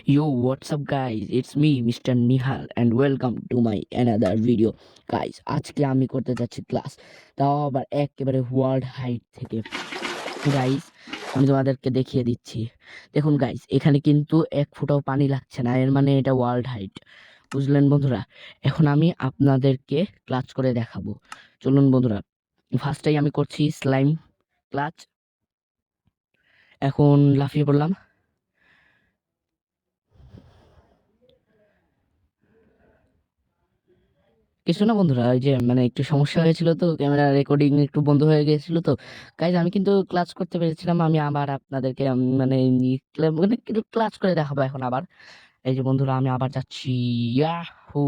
Yo, what's up guys? It's me, Mr. Nihal, and welcome to my another video. Guys, আজকে আমি করতে যাচ্ছি class, তাও আবার একেবারে ওয়ার্ল্ড হাইট থেকে। গাইস, আমি তোমাদেরকে দেখিয়ে দিচ্ছি। দেখুন গাইস, এখানে কিন্তু এক ফোঁটাও পানি লাগছে না, এর মানে এটা ওয়ার্ল্ড হাইট। বুঝলেন বন্ধুরা? এখন আমি আপনাদেরকে ক্লাচ করে দেখাবো। চলুন বন্ধুরা, ফার্স্টেই আমি করছি স্লাইম ক্লাচ। এখন লাফিয়ে পড়লাম। কিছু না বন্ধুরা, ওই যে মানে একটু সমস্যা হয়েছিল, তো ক্যামেরা রেকর্ডিং একটু বন্ধ হয়ে গিয়েছিল। তো গাইজ, আমি কিন্তু ক্লাচ করতে পেরেছিলাম। আমি আবার আপনাদেরকে মানে মানে কিন্তু ক্লাচ করে দেখাবো এখন আবার। এই যে বন্ধুরা, আমি আবার যাচ্ছি। ইয়াহু!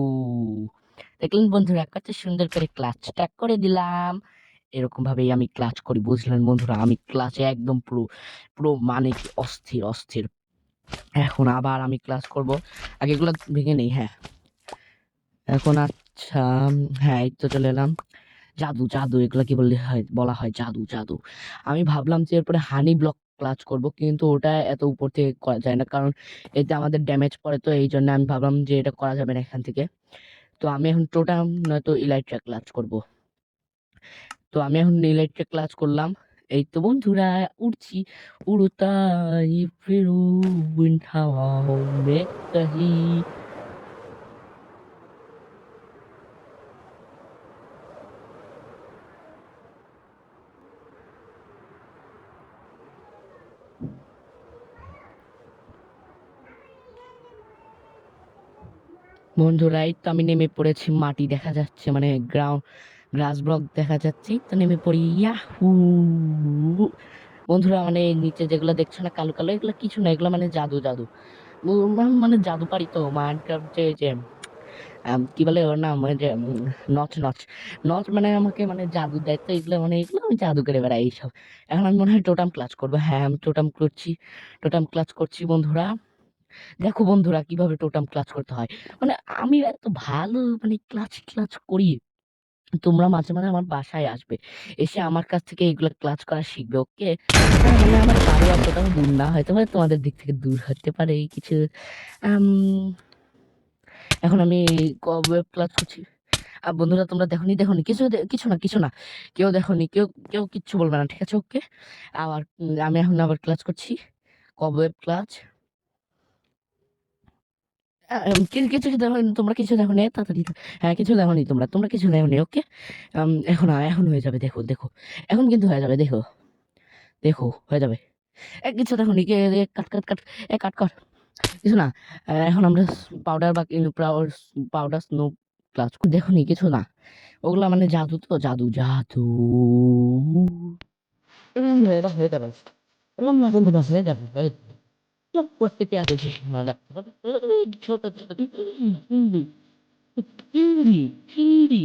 দেখলেন বন্ধুরা, কত সুন্দর করে ক্লাচ ট্যাক করে দিলাম। এরকম ভাবেই আমি ক্লাচ করি, বুঝলেন বন্ধুরা? আমি ক্লাচে একদম পুরো পুরো মানে কি অস্থির অস্থির। এখন আবার আমি ক্লাচ করব। আগে এগুলো ভেঙে নেই। হ্যাঁ, এখন আচ্ছা, হ্যাঁ, এই তো চলে এলাম। জাদু জাদু এগুলা কি বলা হয় জাদু জাদু। আমি ভাবলাম যে এরপরে হানি ব্লক ক্লাচ করব, কিন্তু ওটা এত উপর থেকে করা যায় না, কারণ এতে আমাদের ড্যামেজ পড়ে। তো এই জন্য আমি ভাবলাম যে এটা করা যাবে না এখান থেকে। তো আমি এখন টোটাম নয়তো ইলাইট্রা ক্লাচ করব। তো আমি এখন ইলাইট্রা ক্লাচ করলাম। এই তো বন্ধুরা, উড়ছি। উড়তা ফিরু উইন্ড হাওয়া মে কহি। বন্ধুরা, এই তো আমি নেমে পড়েছি। মাটি দেখা যাচ্ছে, মানে গ্রাস ব্লক দেখা যাচ্ছে। তো নেমে পড়ি। ইয়াহু! বন্ধুরা, মানে নিচে যেগুলো দেখছো না কালো কালো, এগুলো কিছু না, এগুলো মানে জাদু জাদু। মানে জাদু পারি তো মাইনক্রাফট যে যে কি বলে ওর নাম, ওই যে নচ নচ নচ মানে আমাকে মানে জাদু দেয়। তো এগুলো মানে এগুলো আমি জাদু করে বেড়াই এইসব। এখন আমি মনে হয় টোটাম ক্লাচ করবো। হ্যাঁ, আমি টোটাম ক্লাচ করছি বন্ধুরা। দেখো বন্ধুরা, কিভাবে টোটাম ক্লাচ করতে হয়। মানে আমি এত ভালো মানে ক্লাচ ক্লাচ করি। তোমরা মাঝে মাঝে আমার বাসায় আসবে, এসে আমার কাছ থেকে এগুলো ক্লাচ করা শিখবে। ওকে? মানে আমার বাড়ি অতটাও দূর না, হয়তো বা তোমাদের দিক থেকে দূর হতে পারে কিছু। আম, এখন আমি কবে ক্লাচ করছি। বন্ধুরা, তোমরা দেখোনি দেখোনি কিছু কিছু না কিছু না, কেউ দেখোনি, কেউ কেউ কিচ্ছু বলবে না, ঠিক আছে? ওকে? আবার আমি এখন আবার ক্লাচ করছি, কবে ক্লাচ। কিছু কিছু দেখো, তোমরা কিছু দেখো নি তাড়াতাড়ি। হ্যাঁ, কিছু দেখো নি, তোমরা তোমরা কিছু দেখো নি। ওকে? এখন এখন হয়ে যাবে, দেখো দেখো। এখন কিন্তু হয়ে যাবে, দেখো দেখো, হয়ে যাবে। কিছু দেখো নি, কাট কাট কাট, কাট কাট। কিছু না। এখন আমরা পাউডার বা পাউডার স্নো ক্লাচ দেখো নি, কিছু না। ওগুলা মানে জাদু, তো জাদু জাদু। হয়ে যাবে হয়ে যাবে। হয়ে যাবে হয়ে যাবে। চুপ করতে পেঁয়াজ আছে ছোট ছোট চিড়ি চিড়ি চিড়ি।